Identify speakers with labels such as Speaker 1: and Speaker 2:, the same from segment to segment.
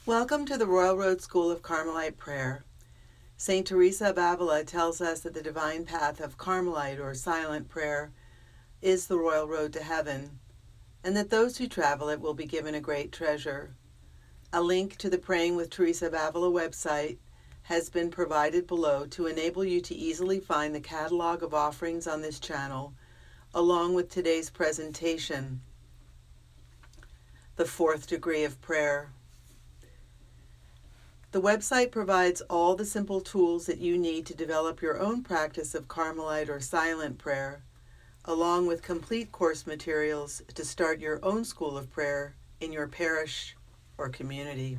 Speaker 1: Welcome to the Royal Road School of Carmelite Prayer. St. Teresa of Avila tells us that the divine path of Carmelite or silent prayer is the royal road to heaven, and that those who travel it will be given a great treasure. A link to the Praying with Teresa of Avila website has been provided below to enable you to easily find the Catalogue of Offerings on this channel, along with today's presentation, The Fourth Degree of Prayer. The website provides all the simple tools that you need to develop your own practice of Carmelite or silent prayer, along with complete course materials to start your own school of prayer in your parish or community.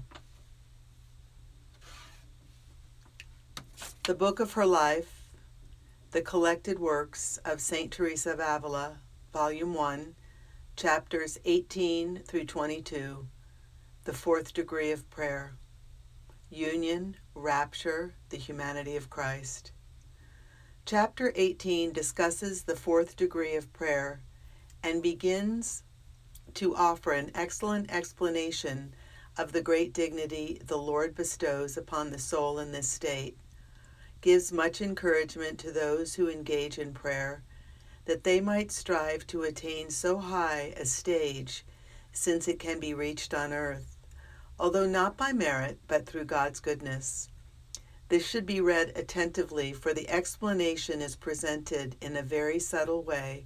Speaker 1: The Book of Her Life, The Collected Works of St. Teresa of Avila, Volume 1, Chapters 18 through 22, The Fourth Degree of Prayer. Union-Rapture-Humanity of Christ. Chapter 18 discusses the fourth degree of prayer and begins to offer an excellent explanation of the great dignity the Lord bestows upon the soul in this state, gives much encouragement to those who engage in prayer, that they might strive to attain so high a stage, since it can be reached on earth, although not by merit, but through God's goodness. This should be read attentively, for the explanation is presented in a very subtle way,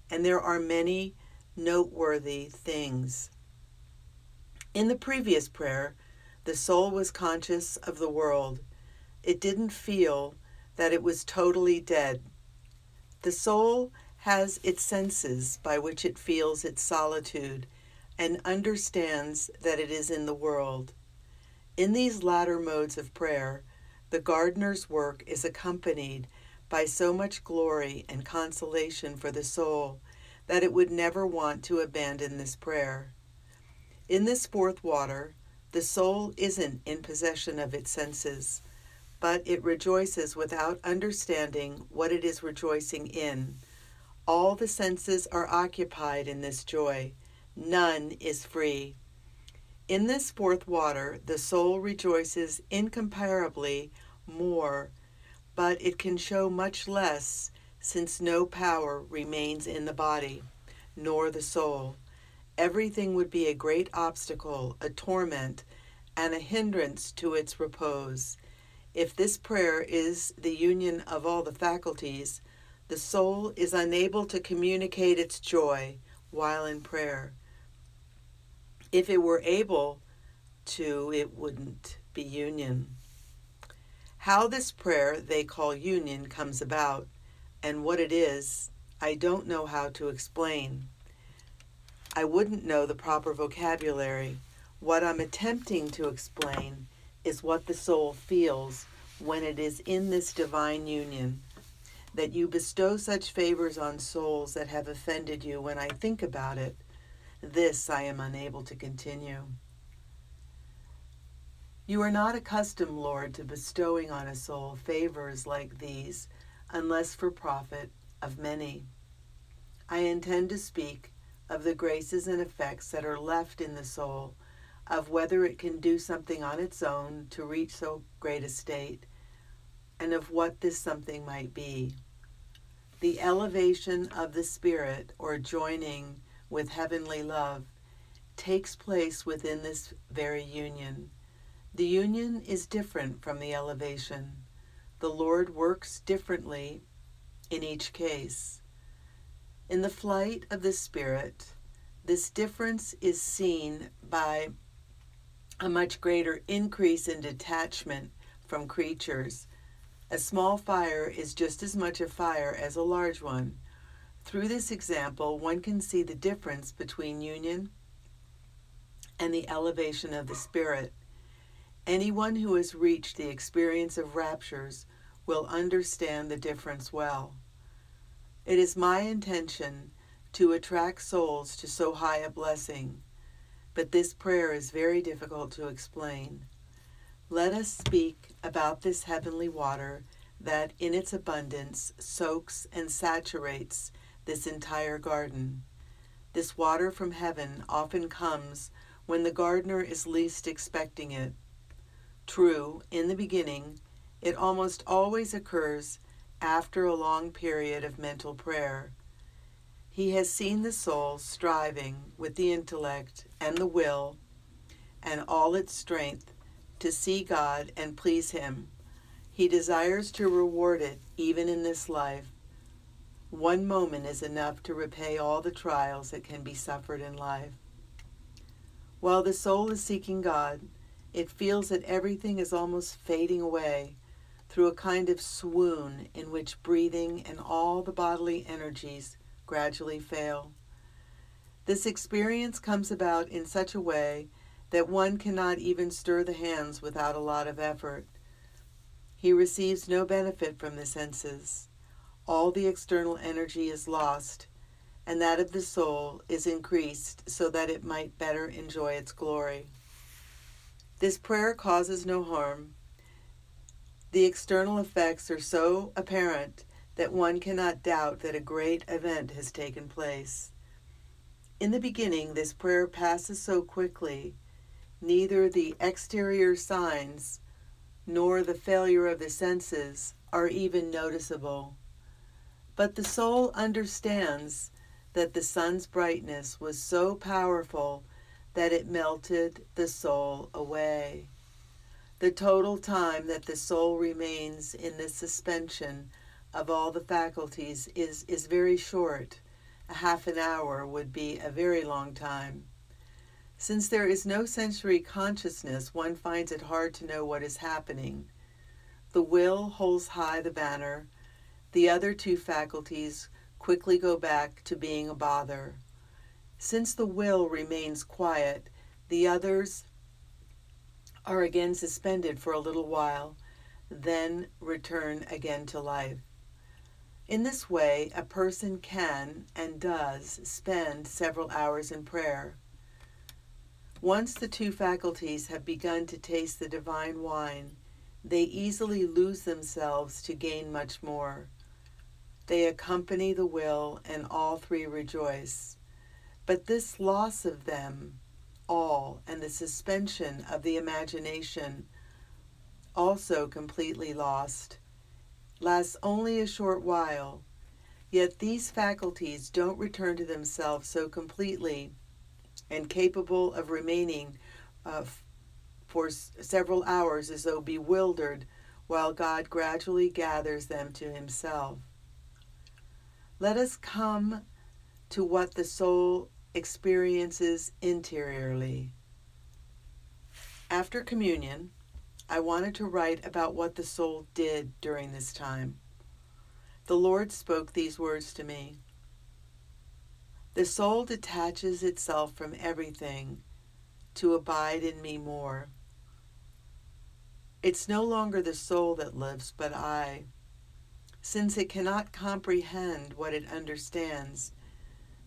Speaker 1: and there are many noteworthy things. In the previous prayer, the soul was conscious of the world. It didn't feel that it was totally dead. The soul has its senses by which it feels its solitude and understands that it is in the world. In these latter modes of prayer, the gardener's work is accompanied by so much glory and consolation for the soul that it would never want to abandon this prayer. In this fourth water, the soul isn't in possession of its senses, but it rejoices without understanding what it is rejoicing in. All the senses are occupied in this joy. None is free. In this fourth water, the soul rejoices incomparably more, but it can show much less, since no power remains in the body, nor the soul. Everything would be a great obstacle, a torment, and a hindrance to its repose. If this prayer is the union of all the faculties, the soul is unable to communicate its joy while in prayer. If it were able to, it wouldn't be union. How this prayer they call union comes about, and what it is, I don't know how to explain. I wouldn't know the proper vocabulary. What I'm attempting to explain is what the soul feels when it is in this divine union. That you bestow such favors on souls that have offended you, when I think about it, this I am unable to continue. You are not accustomed, Lord, to bestowing on a soul favors like these, unless for profit of many. I intend to speak of the graces and effects that are left in the soul, of whether it can do something on its own to reach so great a state, and of what this something might be. The elevation of the spirit, or joining with heavenly love, takes place within this very union. The union is different from the elevation. The Lord works differently in each case. In the flight of the Spirit, this difference is seen by a much greater increase in detachment from creatures. A small fire is just as much a fire as a large one. Through this example, one can see the difference between union and the elevation of the spirit. Anyone who has reached the experience of raptures will understand the difference well. It is my intention to attract souls to so high a blessing, but this prayer is very difficult to explain. Let us speak about this heavenly water that in its abundance soaks and saturates this entire garden. This water from heaven often comes when the gardener is least expecting it. True, in the beginning, it almost always occurs after a long period of mental prayer. He has seen the soul striving with the intellect and the will and all its strength to see God and please Him. He desires to reward it even in this life. One moment is enough to repay all the trials that can be suffered in life. While the soul is seeking God, it feels that everything is almost fading away through a kind of swoon in which breathing and all the bodily energies gradually fail. This experience comes about in such a way that one cannot even stir the hands without a lot of effort. He receives no benefit from the senses. All the external energy is lost, and that of the soul is increased so that it might better enjoy its glory. This prayer causes no harm. The external effects are so apparent that one cannot doubt that a great event has taken place. In the beginning, this prayer passes so quickly, neither the exterior signs nor the failure of the senses are even noticeable. But the soul understands that the sun's brightness was so powerful that it melted the soul away. The total time that the soul remains in this suspension of all the faculties is very short. A half an hour would be a very long time. Since there is no sensory consciousness, one finds it hard to know what is happening. The will holds high the banner. The other two faculties quickly go back to being a bother. Since the will remains quiet, the others are again suspended for a little while, then return again to life. In this way, a person can and does spend several hours in prayer. Once the two faculties have begun to taste the divine wine, they easily lose themselves to gain much more. They accompany the will, and all three rejoice. But this loss of them all, and the suspension of the imagination, also completely lost, lasts only a short while. Yet these faculties don't return to themselves so completely and capable of remaining for several hours as though bewildered, while God gradually gathers them to Himself. Let us come to what the soul experiences interiorly. After communion, I wanted to write about what the soul did during this time. The Lord spoke these words to me. The soul detaches itself from everything to abide in me more. It's no longer the soul that lives, but I. Since it cannot comprehend what it understands,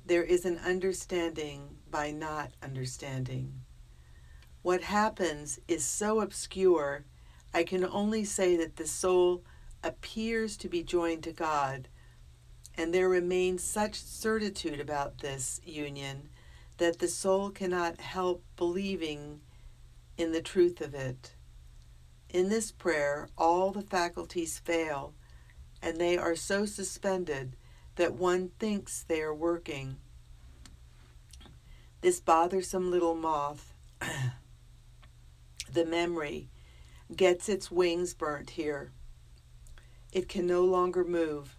Speaker 1: there is an understanding by not understanding. What happens is so obscure, I can only say that the soul appears to be joined to God, and there remains such certitude about this union that the soul cannot help believing in the truth of it. In this prayer, all the faculties fail, and they are so suspended that one thinks they are working. This bothersome little moth, the memory, gets its wings burnt here. It can no longer move.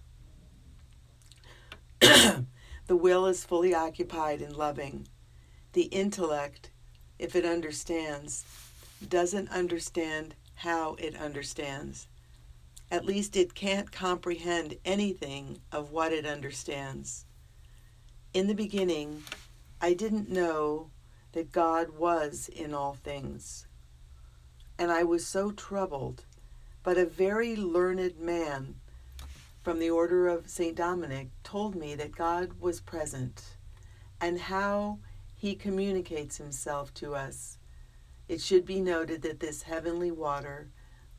Speaker 1: The will is fully occupied in loving. The intellect, if it understands, doesn't understand how it understands. At least it can't comprehend anything of what it understands. In the beginning, I didn't know that God was in all things, and I was so troubled. But a very learned man from the order of St. Dominic told me that God was present and how He communicates Himself to us. It should be noted that this heavenly water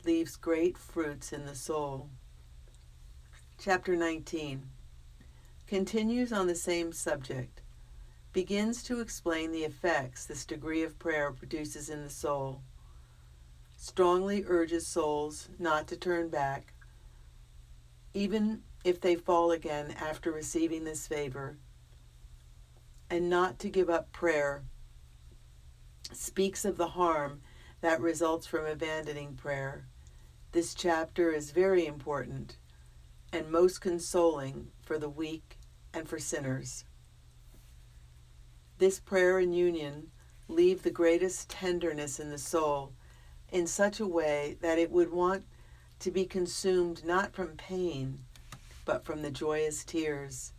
Speaker 1: leaves great fruits in the soul. Chapter 19 continues on the same subject. begins to explain the effects this degree of prayer produces in the soul, strongly urges souls not to turn back, even if they fall again after receiving this favor, and not to give up prayer, speaks of the harm that results from abandoning prayer. This chapter is very important and most consoling for the weak and for sinners. This prayer and union leave the greatest tenderness in the soul in such a way that it would want to be consumed not from pain, but from the joyous tears.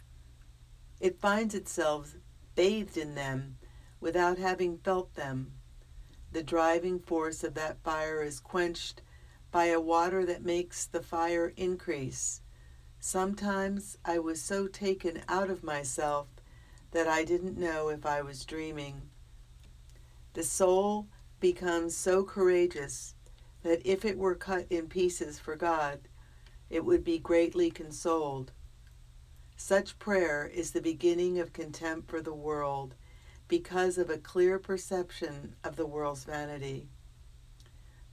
Speaker 1: It finds itself bathed in them without having felt them. The driving force of that fire is quenched by a water that makes the fire increase. Sometimes I was so taken out of myself that I didn't know if I was dreaming. The soul becomes so courageous that if it were cut in pieces for God, it would be greatly consoled. Such prayer is the beginning of contempt for the world because of a clear perception of the world's vanity.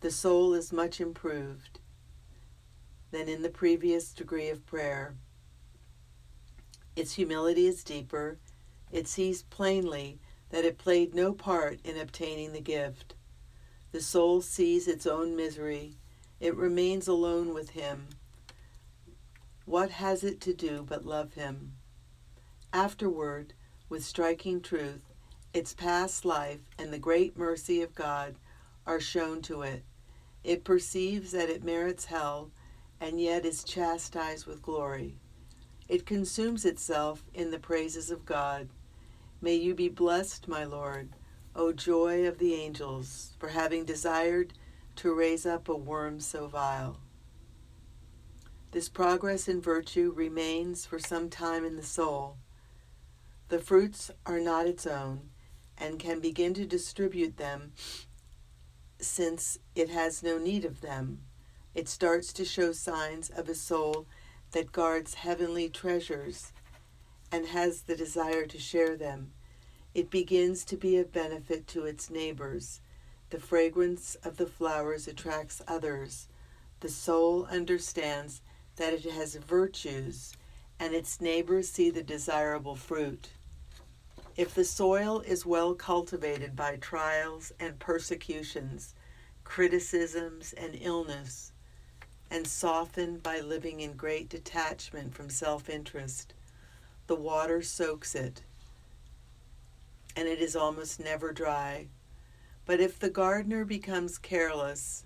Speaker 1: The soul is much improved than in the previous degree of prayer. Its humility is deeper. It sees plainly that it played no part in obtaining the gift. The soul sees its own misery. It remains alone with Him. What has it to do but love Him? Afterward, with striking truth, its past life and the great mercy of God are shown to it. It perceives that it merits hell and yet is chastised with glory. It consumes itself in the praises of God. May you be blessed, my Lord, O joy of the angels, for having desired to raise up a worm so vile. This progress in virtue remains for some time in the soul. The fruits are not its own, and can begin to distribute them since it has no need of them. It starts to show signs of a soul that guards heavenly treasures and has the desire to share them. It begins to be of benefit to its neighbors. The fragrance of the flowers attracts others. The soul understands that it has virtues, and its neighbors see the desirable fruit. If the soil is well cultivated by trials and persecutions, criticisms and illness, and softened by living in great detachment from self-interest, the water soaks it, and it is almost never dry. But if the gardener becomes careless,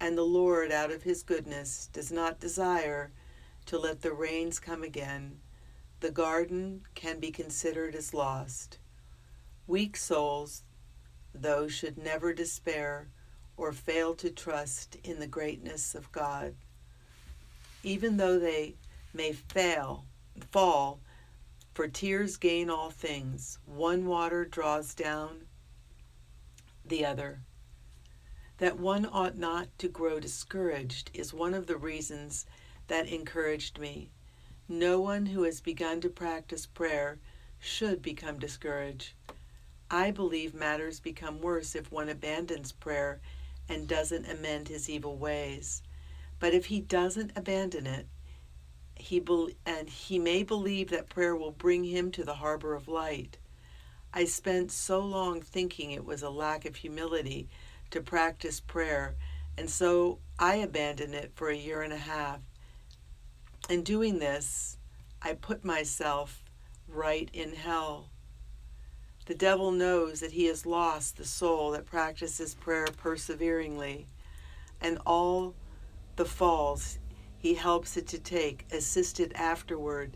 Speaker 1: and the Lord, out of His goodness, does not desire to let the rains come again, the garden can be considered as lost. Weak souls, though, should never despair or fail to trust in the greatness of God. Even though they may fall, for tears gain all things. One water draws down the other. That one ought not to grow discouraged is one of the reasons that encouraged me. No one who has begun to practice prayer should become discouraged. I believe matters become worse if one abandons prayer and doesn't amend his evil ways. But if he doesn't abandon it, he may believe that prayer will bring him to the harbor of light. I spent so long thinking it was a lack of humility to practice prayer, and so I abandoned it for 1.5 years. In doing this, I put myself right in hell. The devil knows that he has lost the soul that practices prayer perseveringly, and all the falls he helps it to take, assisted afterward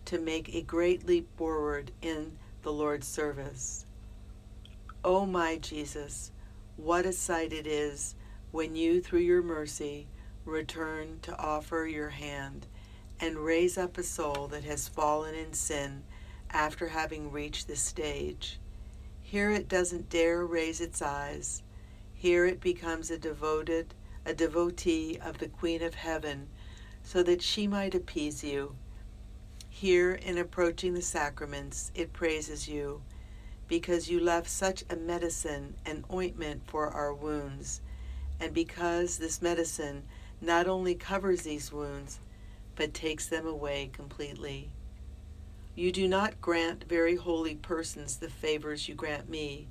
Speaker 1: to make a great leap forward in the Lord's service. Oh my Jesus, what a sight it is when you, through your mercy, return to offer your hand and raise up a soul that has fallen in sin after having reached this stage. Here it doesn't dare raise its eyes. Here it becomes a devotee of the Queen of Heaven, so that she might appease you. Here, in approaching the sacraments, it praises you. because you left such a medicine and ointment for our wounds, and because this medicine not only covers these wounds, but takes them away completely. You do not grant very holy persons the favors you grant me.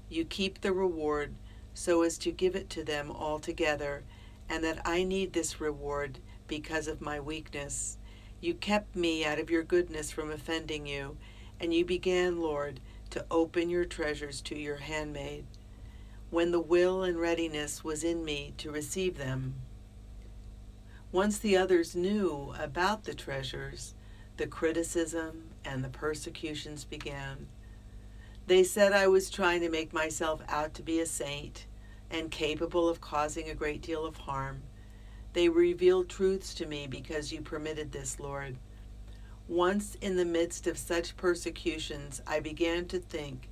Speaker 1: You keep the reward so as to give it to them altogether, and that I need this reward because of my weakness. You kept me out of your goodness from offending you, and you began, Lord, to open your treasures to your handmaid, when the will and readiness was in me to receive them. Once the others knew about the treasures, the criticism and the persecutions began. They said I was trying to make myself out to be a saint and capable of causing a great deal of harm. They revealed truths to me because you permitted this, Lord. Once in the midst of such persecutions, I began to think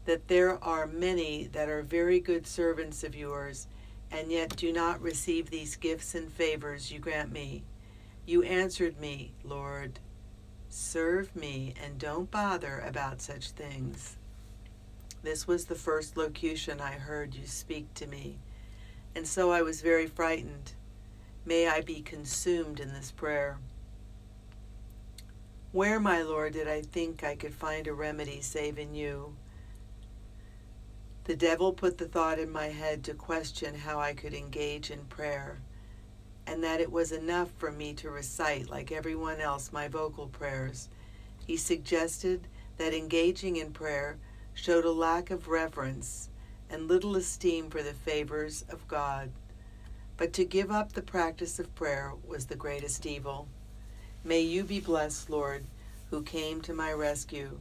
Speaker 1: that there are many that are very good servants of yours, and yet do not receive these gifts and favors you grant me. You answered me, Lord, serve me and don't bother about such things. This was the first locution I heard you speak to me, and so I was very frightened. May I be consumed in this prayer. Where, my Lord, did I think I could find a remedy save in you? The devil put the thought in my head to question how I could engage in prayer, and that it was enough for me to recite, like everyone else, my vocal prayers. He suggested that engaging in prayer showed a lack of reverence and little esteem for the favors of God. But to give up the practice of prayer was the greatest evil. May you be blessed, Lord, who came to my rescue.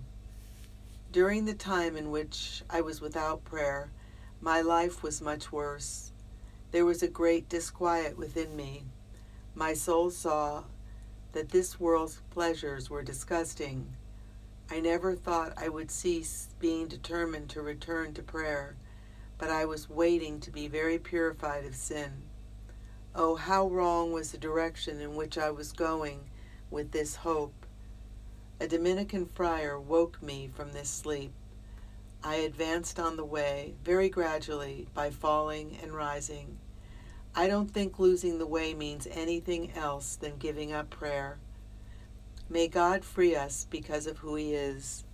Speaker 1: During the time in which I was without prayer, my life was much worse. There was a great disquiet within me. My soul saw that this world's pleasures were disgusting. I never thought I would cease being determined to return to prayer, but I was waiting to be very purified of sin. Oh, how wrong was the direction in which I was going with this hope. A Dominican friar woke me from this sleep. I advanced on the way, very gradually, by falling and rising. I don't think losing the way means anything else than giving up prayer. May God free us because of who He is.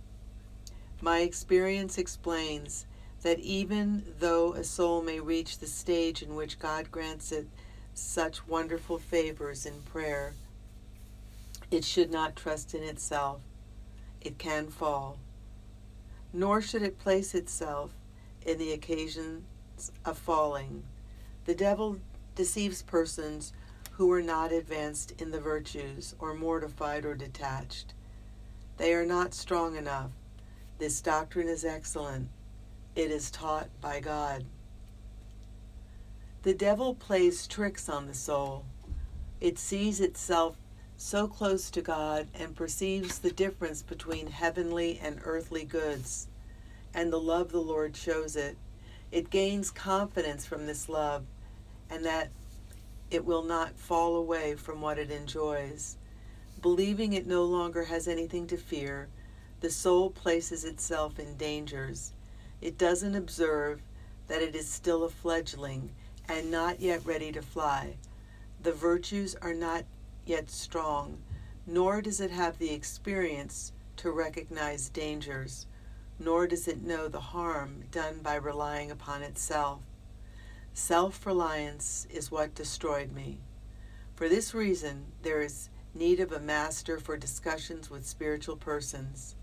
Speaker 1: My experience explains that even though a soul may reach the stage in which God grants it such wonderful favors in prayer, it should not trust in itself. It can fall. Nor should it place itself in the occasions of falling. The devil deceives persons who are not advanced in the virtues, or mortified or detached. They are not strong enough. This doctrine is excellent. It is taught by God. The devil plays tricks on the soul. It sees itself so close to God and perceives the difference between heavenly and earthly goods, and the love the Lord shows it. It gains confidence from this love, and that it will not fall away from what it enjoys. Believing it no longer has anything to fear, the soul places itself in dangers. It doesn't observe that it is still a fledgling and not yet ready to fly. The virtues are not yet strong, nor does it have the experience to recognize dangers, nor does it know the harm done by relying upon itself. Self-reliance is what destroyed me. For this reason, there is need of a master for discussions with spiritual persons.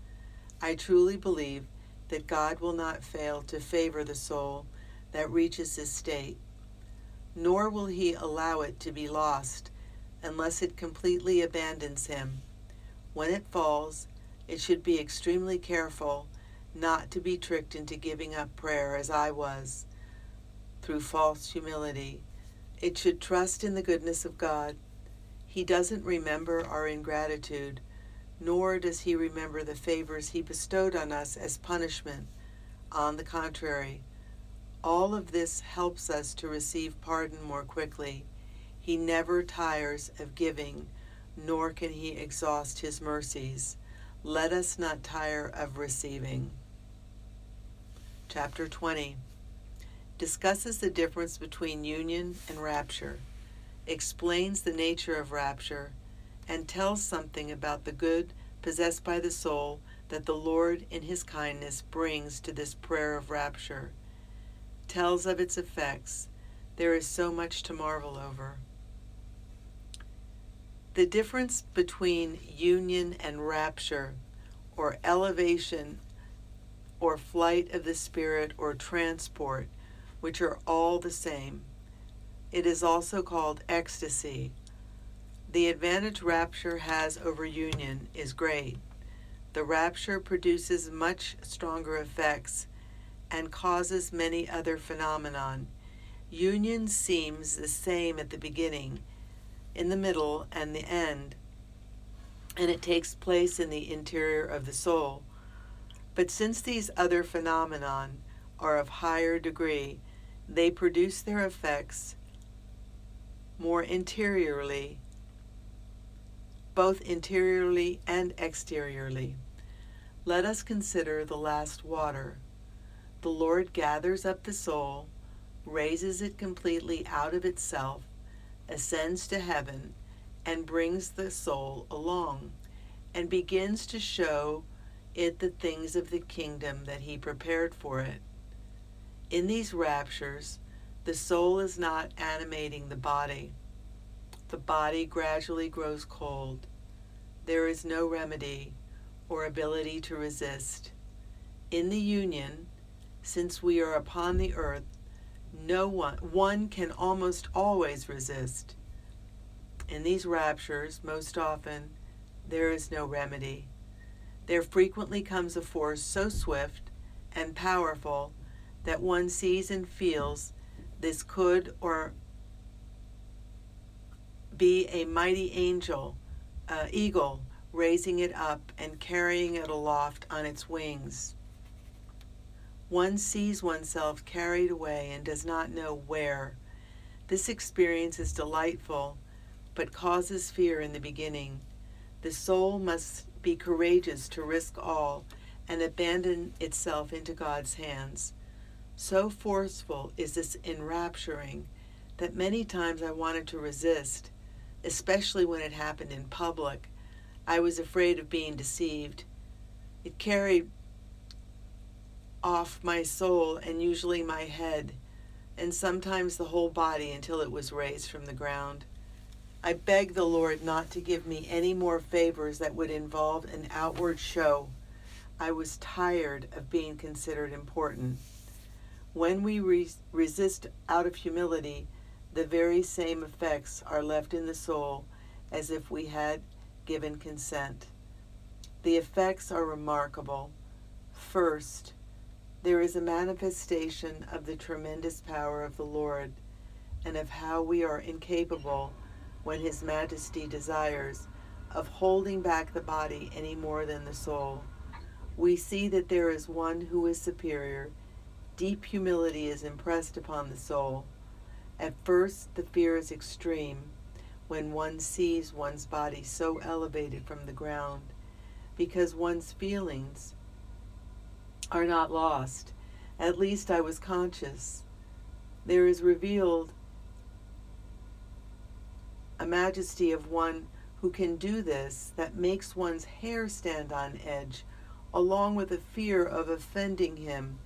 Speaker 1: I truly believe that God will not fail to favor the soul that reaches this state, nor will He allow it to be lost unless it completely abandons Him. When it falls, it should be extremely careful not to be tricked into giving up prayer as I was, through false humility. It should trust in the goodness of God. He doesn't remember our ingratitude, nor does He remember the favors He bestowed on us as punishment. On the contrary, all of this helps us to receive pardon more quickly. He never tires of giving, nor can He exhaust His mercies. Let us not tire of receiving. Chapter 20 discusses the difference between union and rapture, explains the nature of rapture, and tells something about the good possessed by the soul that the Lord in His kindness brings to this prayer of rapture, tells of its effects. There is so much to marvel over. The difference between union and rapture, or elevation, or flight of the spirit, or transport, which are all the same. It is also called ecstasy. The advantage rapture has over union is great. The rapture produces much stronger effects and causes many other phenomenon. Union seems the same at the beginning, in the middle, and the end, and it takes place in the interior of the soul. But since these other phenomenon are of higher degree, they produce their effects more interiorly, both interiorly and exteriorly. Let us consider the last water. The Lord gathers up the soul, raises it completely out of itself, ascends to heaven, and brings the soul along, and begins to show it the things of the kingdom that He prepared for it. In these raptures, the soul is not animating the body. The body gradually grows cold. There is no remedy or ability to resist. In the union, since we are upon the earth, one can almost always resist. In these raptures, most often, there is no remedy. There frequently comes a force so swift and powerful that one sees and feels this could or be a mighty eagle, raising it up and carrying it aloft on its wings. One sees oneself carried away and does not know where. This experience is delightful, but causes fear in the beginning. The soul must be courageous to risk all and abandon itself into God's hands. So forceful is this enrapturing that many times I wanted to resist, especially when it happened in public. I was afraid of being deceived. It carried off my soul and usually my head, and sometimes the whole body until it was raised from the ground. I begged the Lord not to give me any more favors that would involve an outward show. I was tired of being considered important. When we resist out of humility, the very same effects are left in the soul as if we had given consent. The effects are remarkable. First, there is a manifestation of the tremendous power of the Lord and of how we are incapable, when His Majesty desires, of holding back the body any more than the soul. We see that there is one who is superior. Deep humility is impressed upon the soul. At first, the fear is extreme when one sees one's body so elevated from the ground, because one's feelings are not lost. At least I was conscious. There is revealed a majesty of one who can do this that makes one's hair stand on edge, along with a fear of offending Him.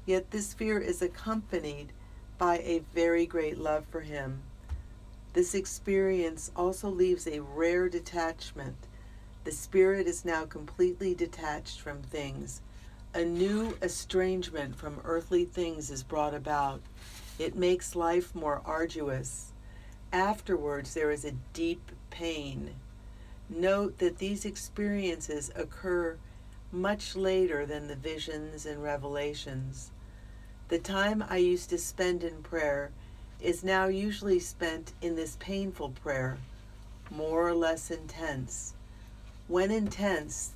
Speaker 1: Yet this fear is accompanied by a very great love for Him. This experience also leaves a rare detachment. The spirit is now completely detached from things. A new estrangement from earthly things is brought about. It makes life more arduous. Afterwards, there is a deep pain. Note that these experiences occur much later than the visions and revelations. The time I used to spend in prayer is now usually spent in this painful prayer, more or less intense. When intense,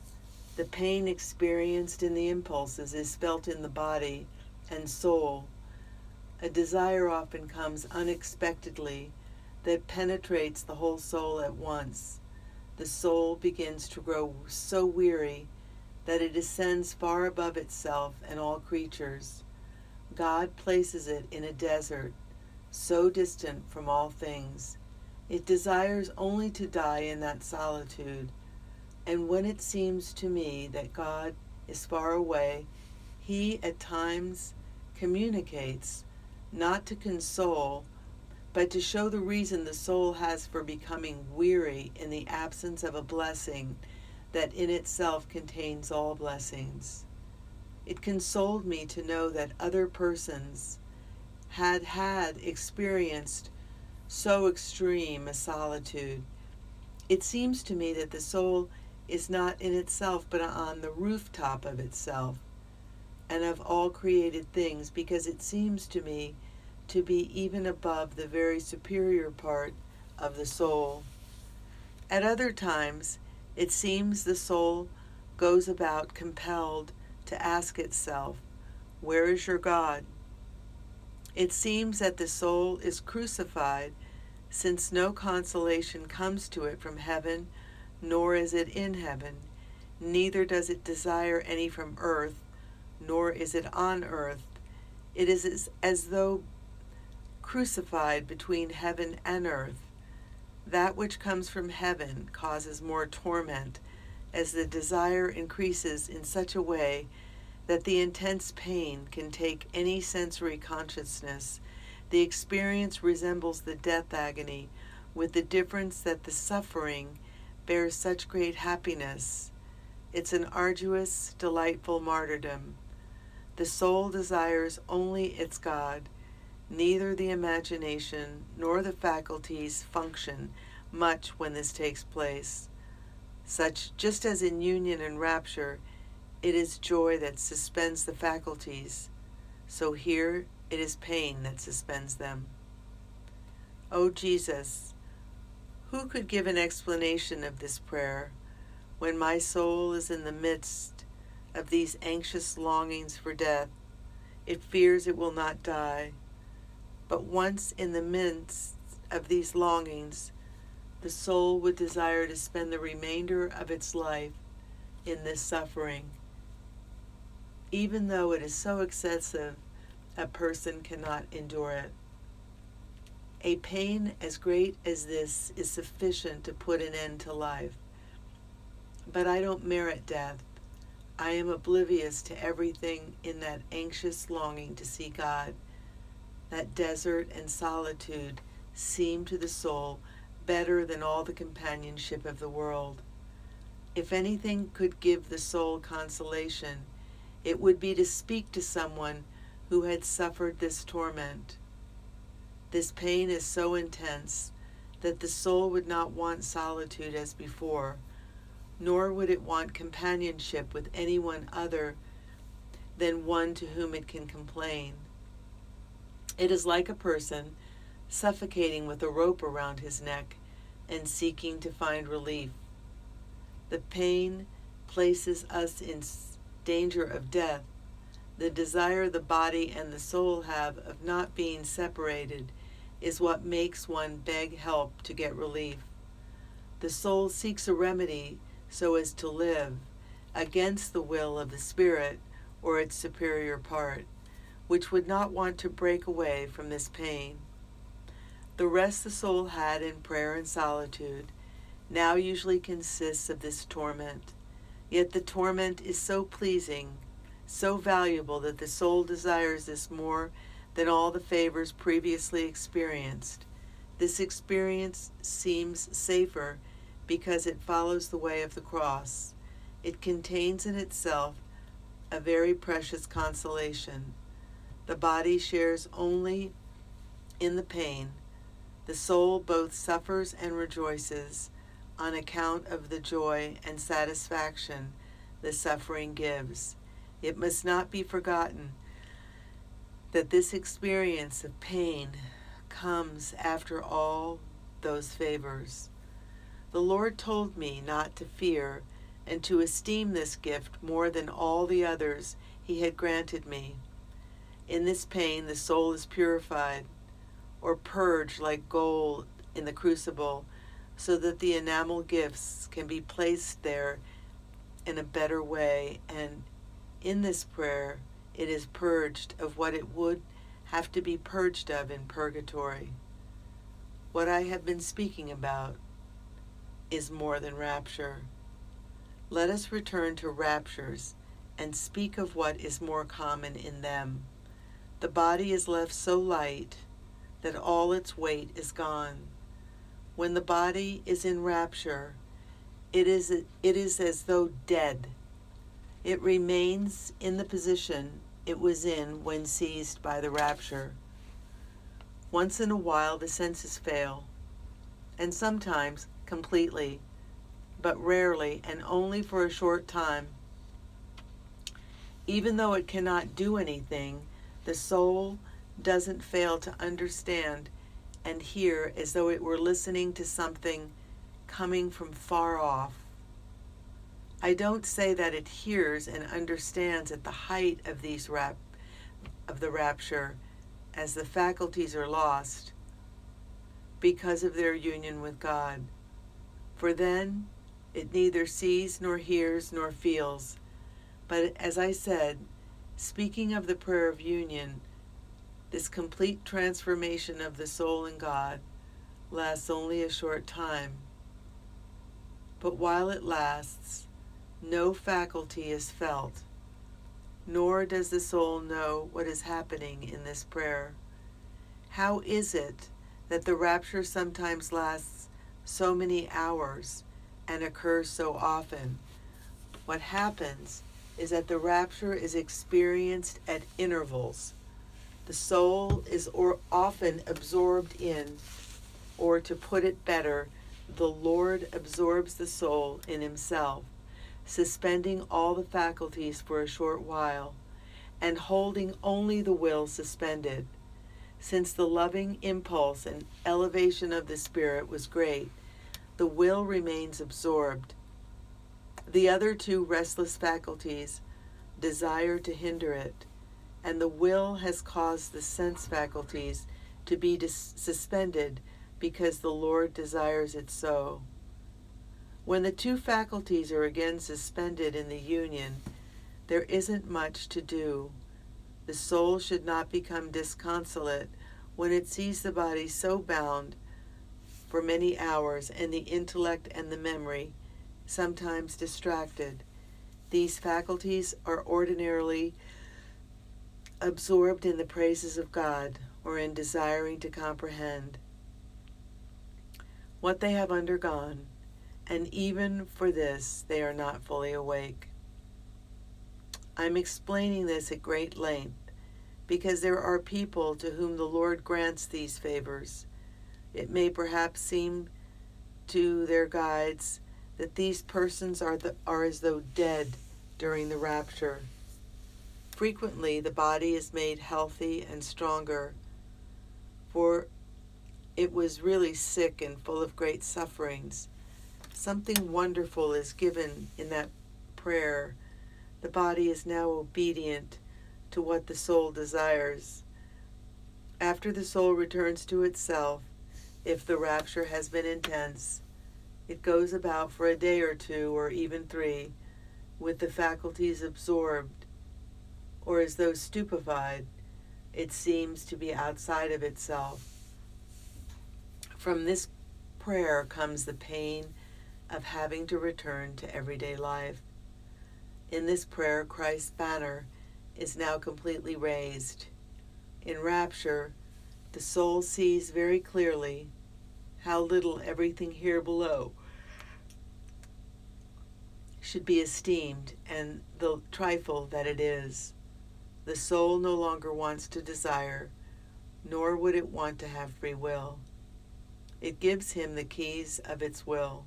Speaker 1: the pain experienced in the impulses is felt in the body and soul. A desire often comes unexpectedly that penetrates the whole soul at once. The soul begins to grow so weary that it ascends far above itself and all creatures. God places it in a desert, so distant from all things. It desires only to die in that solitude, and when it seems to me that God is far away, he at times communicates, not to console, but to show the reason the soul has for becoming weary in the absence of a blessing that in itself contains all blessings. It consoled me to know that other persons had experienced so extreme a solitude. It seems to me that the soul is not in itself but on the rooftop of itself and of all created things, because it seems to me to be even above the very superior part of the soul. At other times, it seems the soul goes about compelled to ask itself, "Where is your God?" It seems that the soul is crucified, since no consolation comes to it from heaven, nor is it in heaven. Neither does it desire any from earth, nor is it on earth. It is as though crucified between heaven and earth. That which comes from heaven causes more torment, as the desire increases in such a way that the intense pain can take any sensory consciousness. The experience resembles the death agony, with the difference that the suffering bears such great happiness. It's an arduous, delightful martyrdom. The soul desires only its God. Neither the imagination nor the faculties function much when this takes place. Just as in union and rapture, it is joy that suspends the faculties, so here it is pain that suspends them. O Jesus, who could give an explanation of this prayer when my soul is in the midst of these anxious longings for death? It fears it will not die. But once in the midst of these longings, the soul would desire to spend the remainder of its life in this suffering. Even though it is so excessive, a person cannot endure it. A pain as great as this is sufficient to put an end to life. But I don't merit death. I am oblivious to everything in that anxious longing to see God. That desert and solitude seem to the soul better than all the companionship of the world. If anything could give the soul consolation, it would be to speak to someone who had suffered this torment. This pain is so intense that the soul would not want solitude as before, nor would it want companionship with anyone other than one to whom it can complain. It is like a person suffocating with a rope around his neck and seeking to find relief. The pain places us in danger of death. The desire the body and the soul have of not being separated is what makes one beg help to get relief. The soul seeks a remedy so as to live, against the will of the spirit or its superior part, which would not want to break away from this pain. The rest the soul had in prayer and solitude now usually consists of this torment. Yet the torment is so pleasing, so valuable, that the soul desires this more than all the favors previously experienced. This experience seems safer because it follows the way of the cross. It contains in itself a very precious consolation. The body shares only in the pain. The soul both suffers and rejoices on account of the joy and satisfaction the suffering gives. It must not be forgotten that this experience of pain comes after all those favors. The Lord told me not to fear and to esteem this gift more than all the others he had granted me. In this pain the soul is purified, or purged like gold in the crucible, so that the enamel gifts can be placed there in a better way. And in this prayer, it is purged of what it would have to be purged of in purgatory. What I have been speaking about is more than rapture. Let us return to raptures and speak of what is more common in them. The body is left so light that all its weight is gone. When the body is in rapture, it is as though dead. It remains in the position it was in when seized by the rapture. Once in a while the senses fail, and sometimes completely, but rarely and only for a short time. Even though it cannot do anything, the soul doesn't fail to understand and hear as though it were listening to something coming from far off. I don't say that it hears and understands at the height of the rapture, as the faculties are lost because of their union with God. For then it neither sees nor hears nor feels. But as I said, speaking of the prayer of union, this complete transformation of the soul in God lasts only a short time. But while it lasts, no faculty is felt, nor does the soul know what is happening in this prayer. How is it that the rapture sometimes lasts so many hours and occurs so often? What happens is that the rapture is experienced at intervals. The soul is often absorbed in, or to put it better, the Lord absorbs the soul in himself, suspending all the faculties for a short while, and holding only the will suspended. Since the loving impulse and elevation of the spirit was great, the will remains absorbed. The other two restless faculties desire to hinder it, and the will has caused the sense faculties to be suspended because the Lord desires it so. When the two faculties are again suspended in the union, there isn't much to do. The soul should not become disconsolate when it sees the body so bound for many hours and the intellect and the memory sometimes distracted. These faculties are ordinarily absorbed in the praises of God or in desiring to comprehend what they have undergone, and even for this they are not fully awake. I'm explaining this at great length because there are people to whom the Lord grants these favors. It may perhaps seem to their guides that these persons are as though dead during the rapture. Frequently the body is made healthy and stronger, for it was really sick and full of great sufferings. Something wonderful is given in that prayer. The body is now obedient to what the soul desires. After the soul returns to itself, if the rapture has been intense, it goes about for a day or two or even 3 with the faculties absorbed, or as though stupefied. It seems to be outside of itself. From this prayer comes the pain of having to return to everyday life. In this prayer, Christ's banner is now completely raised. In rapture, the soul sees very clearly how little everything here below should be esteemed, and the trifle that it is. The soul no longer wants to desire, nor would it want to have free will. It gives him the keys of its will.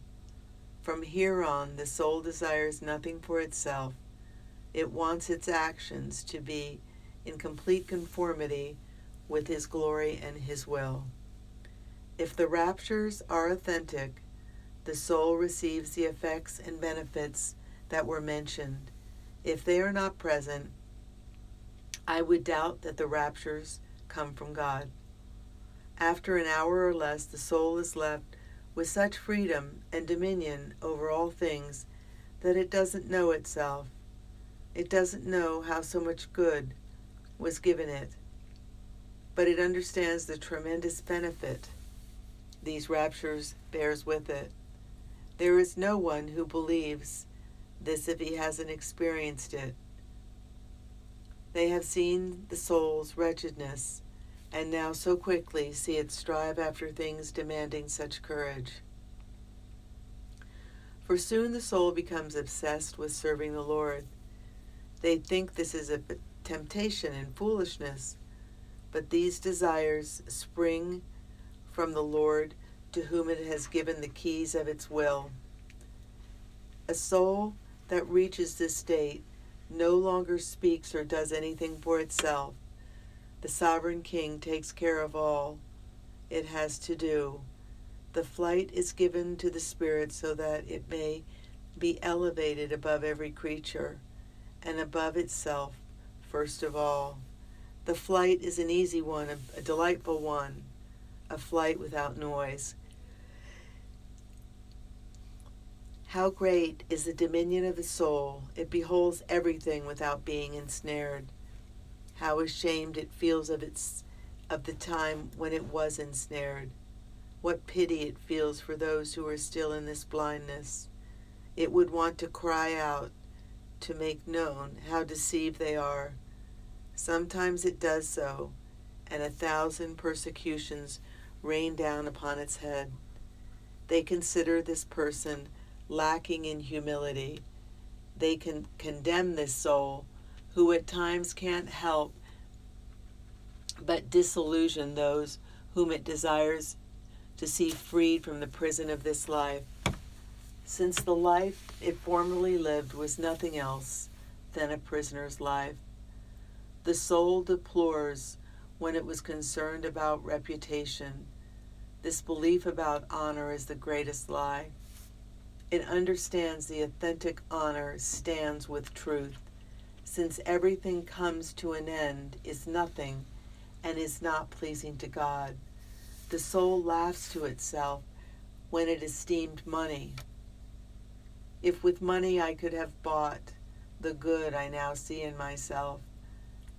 Speaker 1: From here on, the soul desires nothing for itself. It wants its actions to be in complete conformity with his glory and his will. If the raptures are authentic, the soul receives the effects and benefits that were mentioned. If they are not present, I would doubt that the raptures come from God. After an hour or less, the soul is left with such freedom and dominion over all things that it doesn't know itself. It doesn't know how so much good was given it, but it understands the tremendous benefit these raptures bears with it. There is no one who believes this if he hasn't experienced it. They have seen the soul's wretchedness, and now so quickly see it strive after things demanding such courage. For soon the soul becomes obsessed with serving the Lord. They think this is a temptation and foolishness, but these desires spring from the Lord, to whom it has given the keys of its will. A soul that reaches this state no longer speaks or does anything for itself. The sovereign king takes care of all it has to do. The flight is given to the spirit so that it may be elevated above every creature and above itself first of all. The flight is an easy one, a delightful one, a flight without noise. How great is the dominion of the soul! It beholds everything without being ensnared. How ashamed it feels of the time when it was ensnared. What pity it feels for those who are still in this blindness. It would want to cry out, to make known how deceived they are. Sometimes it does so, and 1,000 persecutions rain down upon its head. They consider this person lacking in humility. They can condemn this soul, who at times can't help but disillusion those whom it desires to see freed from the prison of this life, since the life it formerly lived was nothing else than a prisoner's life. The soul deplores when it was concerned about reputation. This belief about honor is the greatest lie. It understands the authentic honor stands with truth, since everything comes to an end, is nothing, and is not pleasing to God. The soul laughs to itself when it esteemed money. If with money I could have bought the good I now see in myself,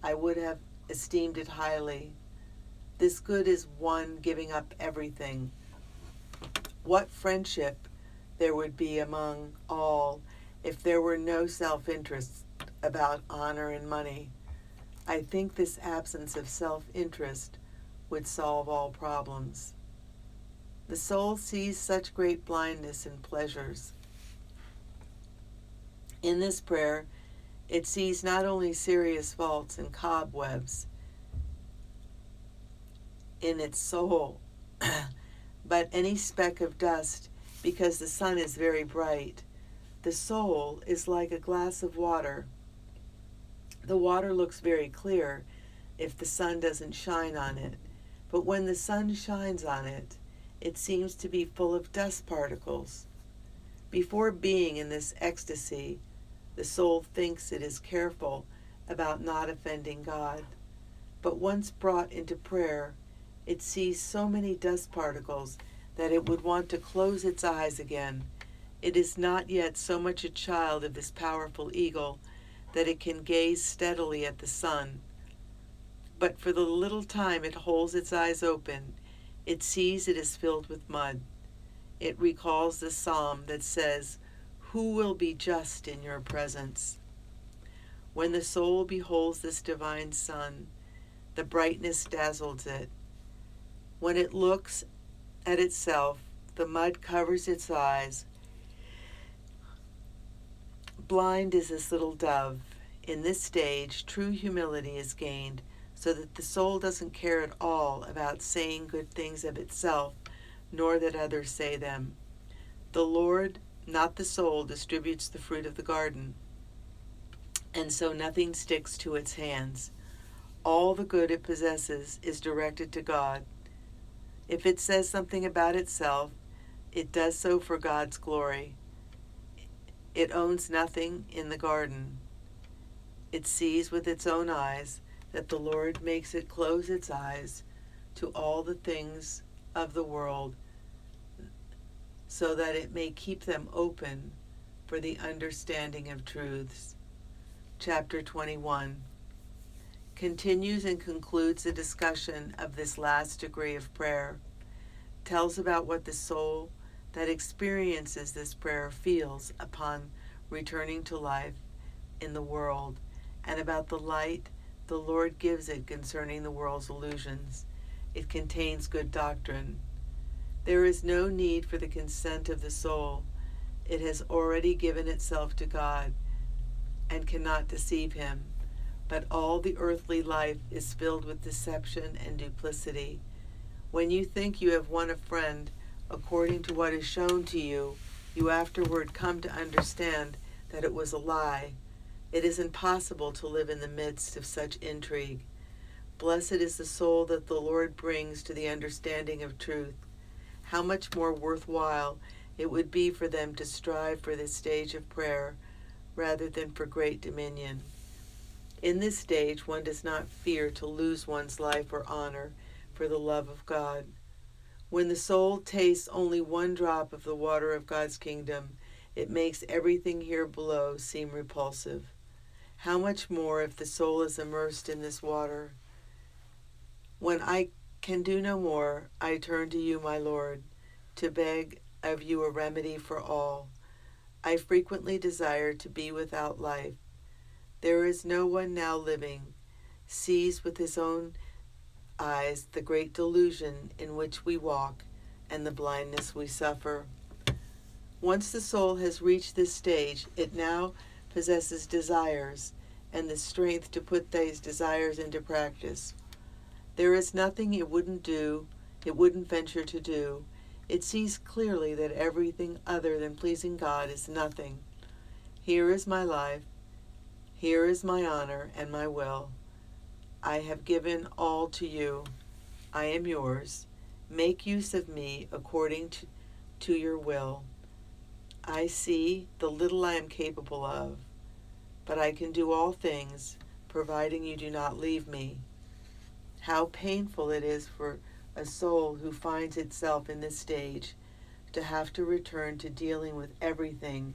Speaker 1: I would have esteemed it highly. This good is one giving up everything. What friendship there would be among all if there were no self-interest about honor and money. I think this absence of self-interest would solve all problems. The soul sees such great blindness in pleasures. In this prayer, it sees not only serious faults and cobwebs in its soul, but any speck of dust, because the sun is very bright. The soul is like a glass of water. The water looks very clear if the sun doesn't shine on it, but when the sun shines on it, it seems to be full of dust particles. Before being in this ecstasy, the soul thinks it is careful about not offending God. But once brought into prayer, it sees so many dust particles that it would want to close its eyes again. It is not yet so much a child of this powerful eagle that it can gaze steadily at the sun. But for the little time it holds its eyes open, it sees it is filled with mud. It recalls the psalm that says, "Who will be just in your presence?" When the soul beholds this divine sun, the brightness dazzles it. When it looks at itself, the mud covers its eyes. Blind is this little dove. In this stage, true humility is gained, so that the soul doesn't care at all about saying good things of itself, nor that others say them. The Lord, not the soul, distributes the fruit of the garden, and so nothing sticks to its hands. All the good it possesses is directed to God. If it says something about itself, it does so for God's glory. It owns nothing in the garden. It sees with its own eyes that the Lord makes it close its eyes to all the things of the world, so that it may keep them open for the understanding of truths. chapter 21, continues and concludes the discussion of this last degree of prayer, tells about what the soul that experiences this prayer feels upon returning to life in the world, and about the light the Lord gives it concerning the world's illusions. It contains good doctrine. There is no need for the consent of the soul. It has already given itself to God and cannot deceive him. But all the earthly life is filled with deception and duplicity. When you think you have won a friend according to what is shown to you, you afterward come to understand that it was a lie. It is impossible to live in the midst of such intrigue. Blessed is the soul that the Lord brings to the understanding of truth. How much more worthwhile it would be for them to strive for this stage of prayer rather than for great dominion. In this stage, one does not fear to lose one's life or honor for the love of God. When the soul tastes only one drop of the water of God's kingdom, it makes everything here below seem repulsive. How much more if the soul is immersed in this water? When I can do no more, I turn to you, my Lord, to beg of you a remedy for all. I frequently desire to be without life. There is no one now living, sees with his own eyes the great delusion in which we walk and the blindness we suffer. Once the soul has reached this stage, it now possesses desires and the strength to put these desires into practice. There is nothing it wouldn't venture to do. It sees clearly that everything other than pleasing God is nothing. Here is my life. Here is my honor and my will. I have given all to you. I am yours. Make use of me according to your will. I see the little I am capable of, but I can do all things, providing you do not leave me. How painful it is for a soul who finds itself in this stage to have to return to dealing with everything,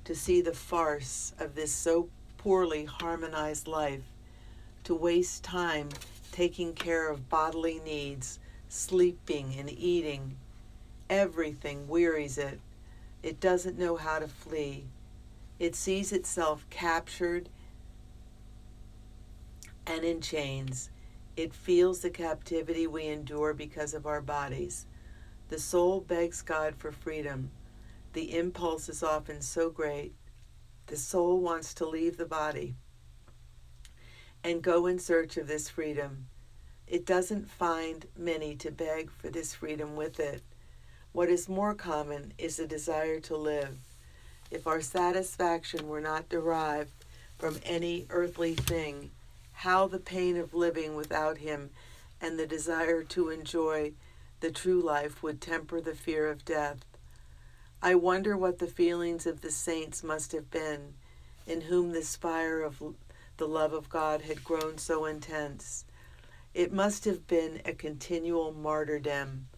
Speaker 1: to see the farce of this so poorly harmonized life, to waste time taking care of bodily needs, sleeping and eating. Everything wearies it. It doesn't know how to flee. It sees itself captured and in chains. It feels the captivity we endure because of our bodies. The soul begs God for freedom. The impulse is often so great. The soul wants to leave the body and go in search of this freedom. It doesn't find many to beg for this freedom with it. What is more common is the desire to live. If our satisfaction were not derived from any earthly thing, how the pain of living without him and the desire to enjoy the true life would temper the fear of death. I wonder what the feelings of the saints must have been, in whom this fire of the love of God had grown so intense. It must have been a continual martyrdom.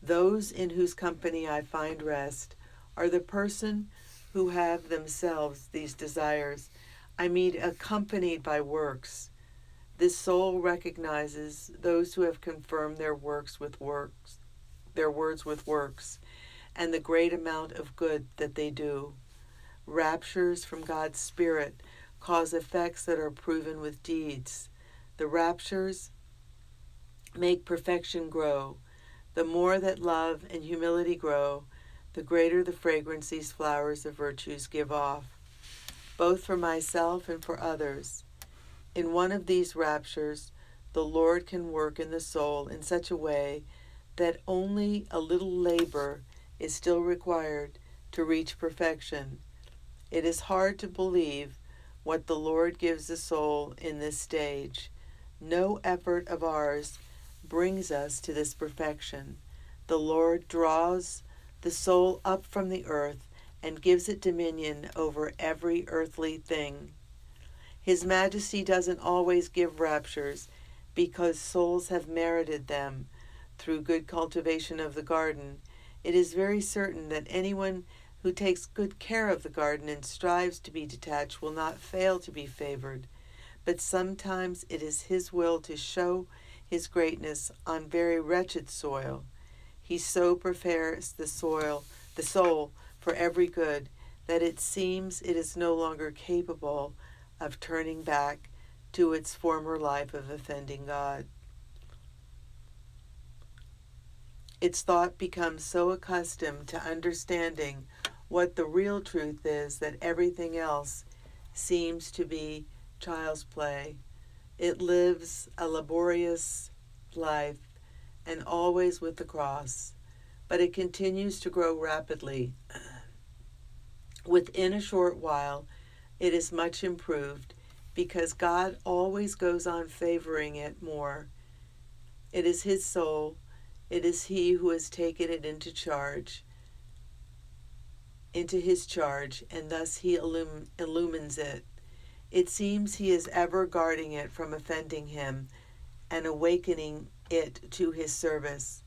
Speaker 1: Those in whose company I find rest are the person who have themselves these desires. I mean, accompanied by works. This soul recognizes those who have confirmed their words with works, and the great amount of good that they do. Raptures from God's Spirit cause effects that are proven with deeds. The raptures make perfection grow. The more that love and humility grow, the greater the fragrance these flowers of virtues give off, both for myself and for others. In one of these raptures, the Lord can work in the soul in such a way that only a little labor is still required to reach perfection. It is hard to believe what the Lord gives the soul in this stage. No effort of ours brings us to this perfection. The Lord draws the soul up from the earth and gives it dominion over every earthly thing. His Majesty doesn't always give raptures because souls have merited them through good cultivation of the garden. It is very certain that anyone who takes good care of the garden and strives to be detached will not fail to be favored, but sometimes it is his will to show his greatness on very wretched soil. He so prepares the soul for every good, that it seems it is no longer capable of turning back to its former life of offending God. Its thought becomes so accustomed to understanding what the real truth is that everything else seems to be child's play. It lives a laborious life and always with the cross, but it continues to grow rapidly. Within a short while, it is much improved because God always goes on favoring it more. It is his soul. It is he who has taken it into his charge, and thus he illumines it. It seems he is ever guarding it from offending him and awakening it to his service.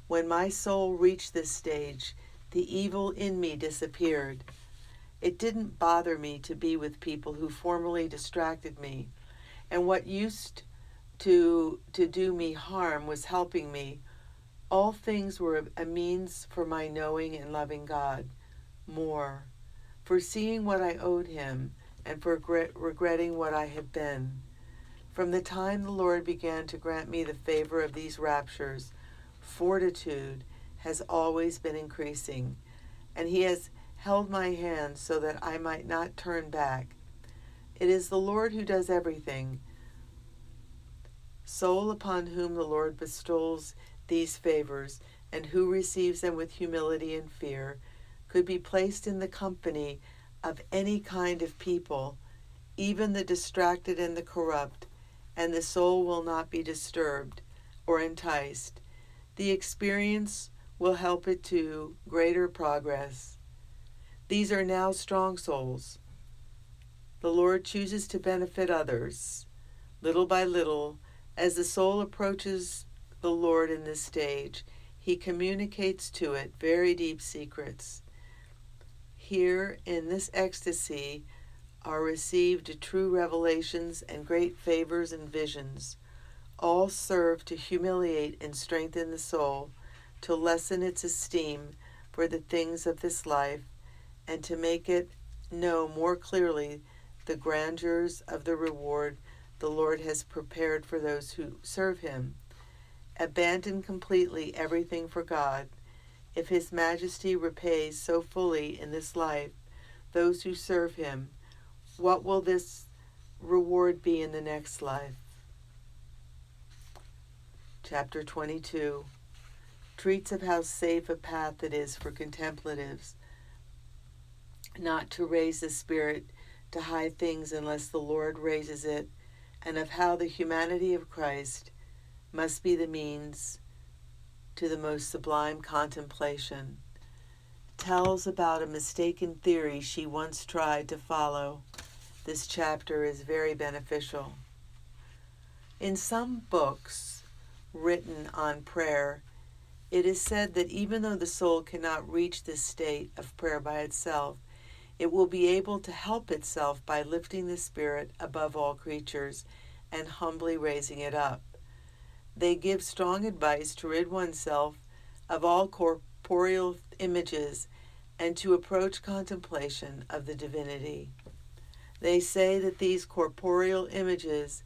Speaker 1: When my soul reached this stage, the evil in me disappeared. It didn't bother me to be with people who formerly distracted me, and what used to do me harm was helping me. All things were a means for my knowing and loving God more, for seeing what I owed him, and for regretting what I had been. From the time the Lord began to grant me the favor of these raptures, fortitude has always been increasing, and he has held my hand so that I might not turn back. It is the Lord who does everything. Soul upon whom the Lord bestows these favors, and who receives them with humility and fear, could be placed in the company of any kind of people, even the distracted and the corrupt, and the soul will not be disturbed or enticed. The experience will help it to greater progress. These are now strong souls. The Lord chooses to benefit others, little by little. As the soul approaches the Lord in this stage, he communicates to it very deep secrets. Here, in this ecstasy, are received true revelations and great favors and visions. All serve to humiliate and strengthen the soul, to lessen its esteem for the things of this life, and to make it know more clearly the grandeurs of the reward the Lord has prepared for those who serve him. Abandon completely everything for God. If his majesty repays so fully in this life those who serve him, what will this reward be in the next life? Chapter 22 treats of how safe a path it is for contemplatives not to raise the spirit to high things unless the Lord raises it, and of how the humanity of Christ must be the means to the most sublime contemplation. Tells about a mistaken theory she once tried to follow. This chapter is very beneficial. In some books written on prayer, it is said that even though the soul cannot reach this state of prayer by itself, it will be able to help itself by lifting the spirit above all creatures and humbly raising it up. They give strong advice to rid oneself of all corporeal images and to approach contemplation of the divinity. They say that these corporeal images,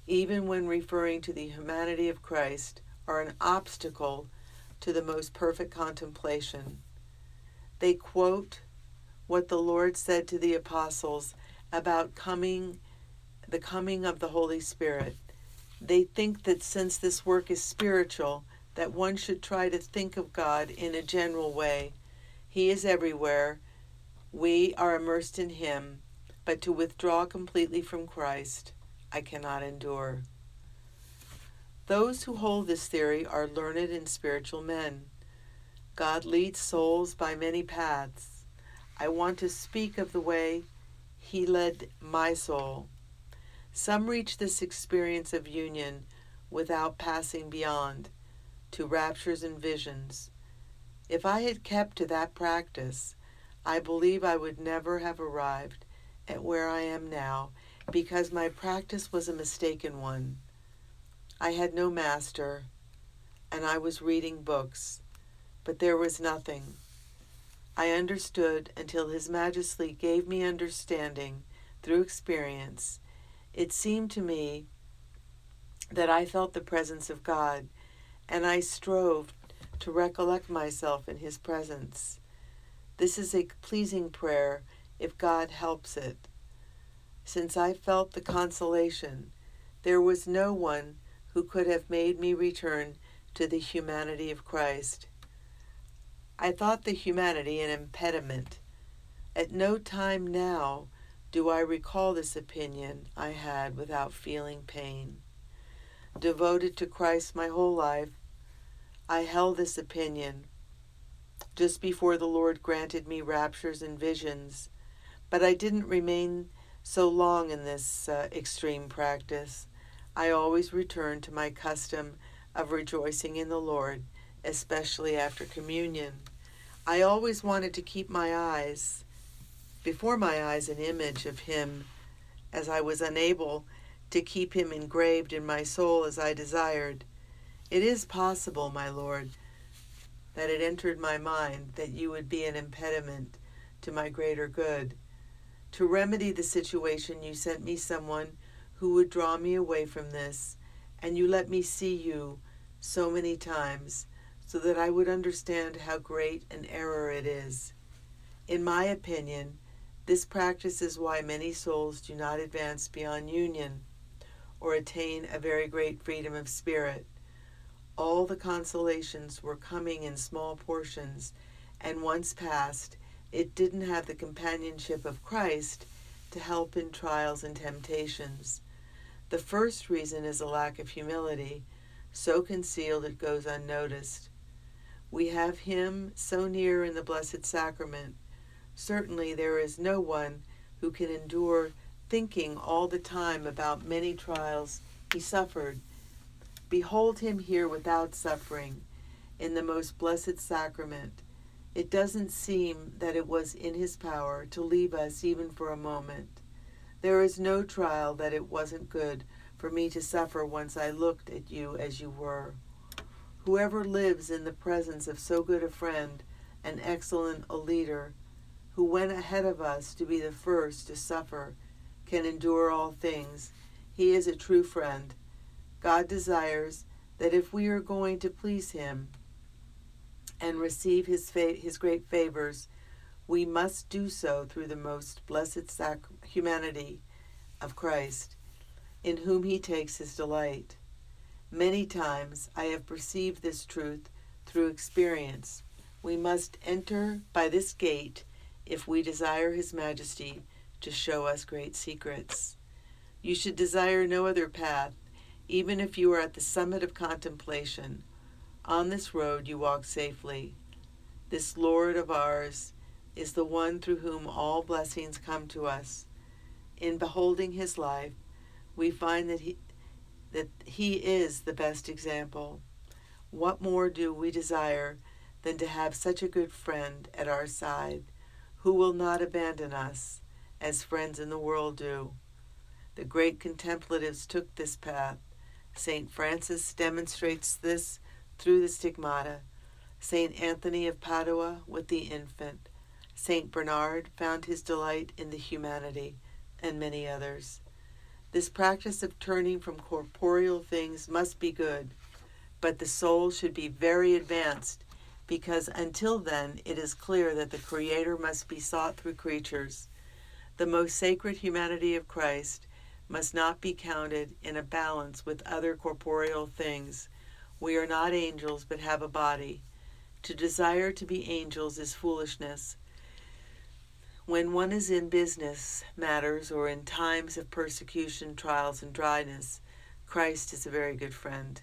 Speaker 1: even when referring to the humanity of Christ, are an obstacle to the most perfect contemplation. They quote what the Lord said to the apostles about the coming of the Holy Spirit. They think that since this work is spiritual, that one should try to think of God in a general way. He is everywhere. We are immersed in him, but to withdraw completely from Christ, I cannot endure. Those who hold this theory are learned and spiritual men. God leads souls by many paths. I want to speak of the way he led my soul. Some reach this experience of union without passing beyond to raptures and visions. If I had kept to that practice, I believe I would never have arrived at where I am now because my practice was a mistaken one. I had no master, and I was reading books, but there was nothing. I understood until His Majesty gave me understanding through experience. It seemed to me that I felt the presence of God, and I strove to recollect myself in His presence. This is a pleasing prayer if God helps it. Since I felt the consolation, there was no one who could have made me return to the humanity of Christ. I thought the humanity an impediment. At no time now do I recall this opinion I had without feeling pain. Devoted to Christ my whole life, I held this opinion just before the Lord granted me raptures and visions, but I didn't remain so long in this extreme practice. I always returned to my custom of rejoicing in the Lord, especially after communion. I always wanted to keep before my eyes an image of Him, as I was unable to keep Him engraved in my soul as I desired. It is possible, my Lord, that it entered my mind that you would be an impediment to my greater good. To remedy the situation, you sent me someone who would draw me away from this, and you let me see you so many times so that I would understand how great an error it is. In my opinion, this practice is why many souls do not advance beyond union or attain a very great freedom of spirit. All the consolations were coming in small portions, and once past, it didn't have the companionship of Christ to help in trials and temptations. The first reason is a lack of humility, so concealed it goes unnoticed. We have Him so near in the Blessed Sacrament. Certainly there is no one who can endure thinking all the time about many trials He suffered. Behold Him here without suffering, in the most blessed sacrament. It doesn't seem that it was in His power to leave us even for a moment. There is no trial that it wasn't good for me to suffer once I looked at you as you were. Whoever lives in the presence of so good a friend and excellent a leader, who went ahead of us to be the first to suffer, can endure all things. He is a true friend. God desires that if we are going to please Him and receive His great favors, we must do so through the most blessed humanity of Christ, in whom He takes His delight. Many times I have perceived this truth through experience. We must enter by this gate if we desire His Majesty to show us great secrets. You should desire no other path, even if you are at the summit of contemplation. On this road you walk safely. This Lord of ours is the one through whom all blessings come to us. In beholding His life, we find that he is the best example. What more do we desire than to have such a good friend at our side, who will not abandon us, as friends in the world do? The great contemplatives took this path. St. Francis demonstrates this through the Stigmata. St. Anthony of Padua with the infant. St. Bernard found his delight in the humanity, and many others. This practice of turning from corporeal things must be good, but the soul should be very advanced, because until then it is clear that the Creator must be sought through creatures. The most sacred humanity of Christ must not be counted in a balance with other corporeal things. We are not angels, but have a body. To desire to be angels is foolishness. When one is in business matters or in times of persecution, trials, and dryness, Christ is a very good friend.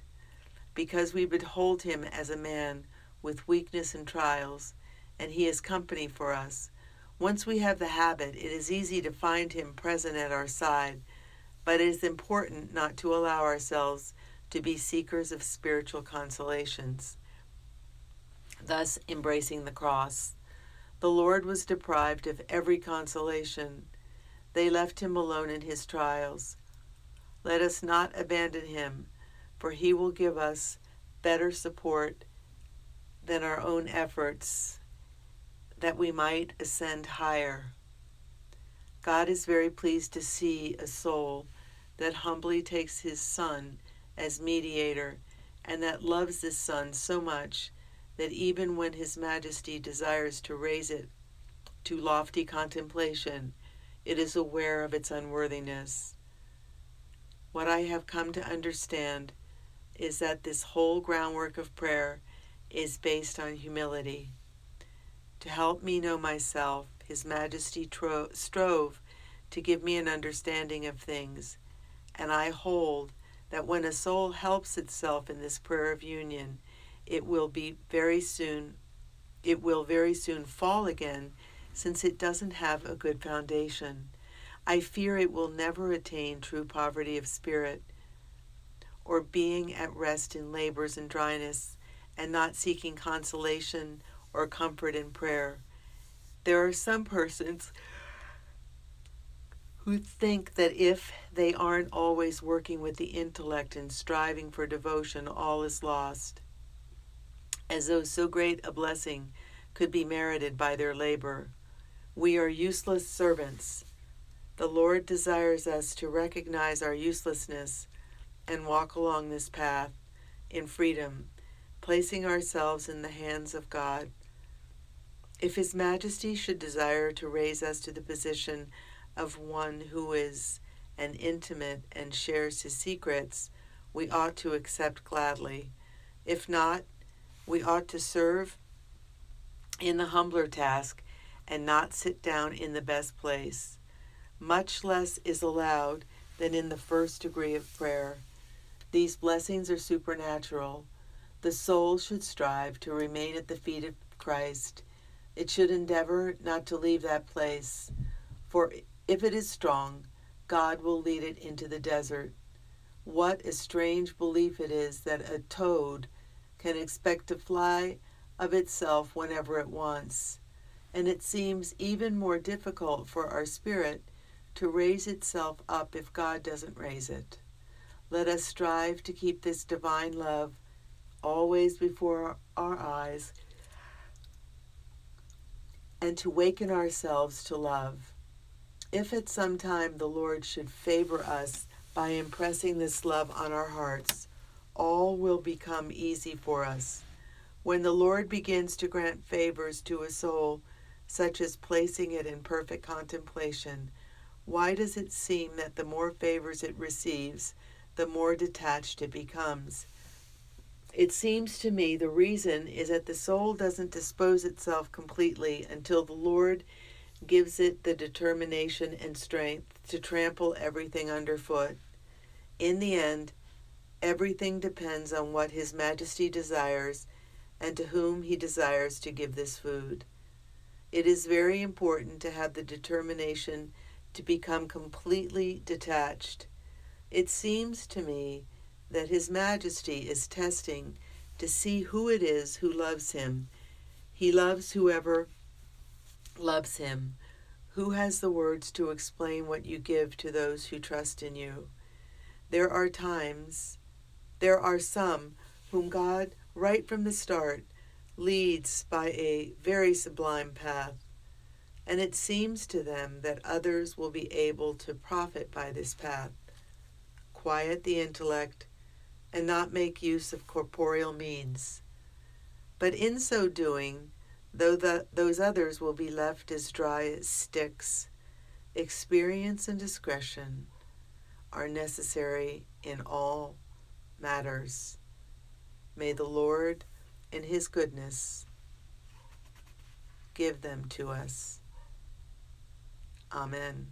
Speaker 1: Because we behold Him as a man with weakness and trials, and He is company for us. Once we have the habit, it is easy to find Him present at our side, but it is important not to allow ourselves to be seekers of spiritual consolations, thus embracing the cross. The Lord was deprived of every consolation. They left him alone in his trials. Let us not abandon him, for he will give us better support than our own efforts, that we might ascend higher. God is very pleased to see a soul that humbly takes his Son as mediator, and that loves this Son so much that even when his majesty desires to raise it to lofty contemplation, it is aware of its unworthiness. What I have come to understand is that this whole groundwork of prayer is based on humility. To help me know myself, His Majesty strove to give me an understanding of things, and I hold that when a soul helps itself in this prayer of union, it will very soon fall again, since it doesn't have a good foundation. I fear it will never attain true poverty of spirit, or being at rest in labors and dryness, and not seeking consolation or comfort in prayer. There are some persons who think that if they aren't always working with the intellect and striving for devotion, all is lost, as though so great a blessing could be merited by their labor. We are useless servants. The Lord desires us to recognize our uselessness and walk along this path in freedom, placing ourselves in the hands of God. If His Majesty should desire to raise us to the position of one who is an intimate and shares His secrets, we ought to accept gladly. If not, we ought to serve in the humbler task and not sit down in the best place. Much less is allowed than in the first degree of prayer. These blessings are supernatural. The soul should strive to remain at the feet of Christ. It should endeavor not to leave that place, for if it is strong, God will lead it into the desert. What a strange belief it is that a toad can expect to fly of itself whenever it wants, and it seems even more difficult for our spirit to raise itself up if God doesn't raise it. Let us strive to keep this divine love always before our eyes and to waken ourselves to love. If at some time the Lord should favor us by impressing this love on our hearts, all will become easy for us. When the Lord begins to grant favors to a soul, such as placing it in perfect contemplation, why does it seem that the more favors it receives, the more detached it becomes? It seems to me the reason is that the soul doesn't dispose itself completely until the Lord gives it the determination and strength to trample everything underfoot. In the end, everything depends on what His Majesty desires and to whom He desires to give this food. It is very important to have the determination to become completely detached. It seems to me that His Majesty is testing to see who it is who loves Him. He loves whoever loves Him. Who has the words to explain what you give to those who trust in you? There are some whom God, right from the start, leads by a very sublime path, and it seems to them that others will be able to profit by this path. Quiet the intellect and not make use of corporeal means. But in so doing, those others will be left as dry as sticks. Experience and discretion are necessary in all matters. May the Lord, in His goodness, give them to us. Amen.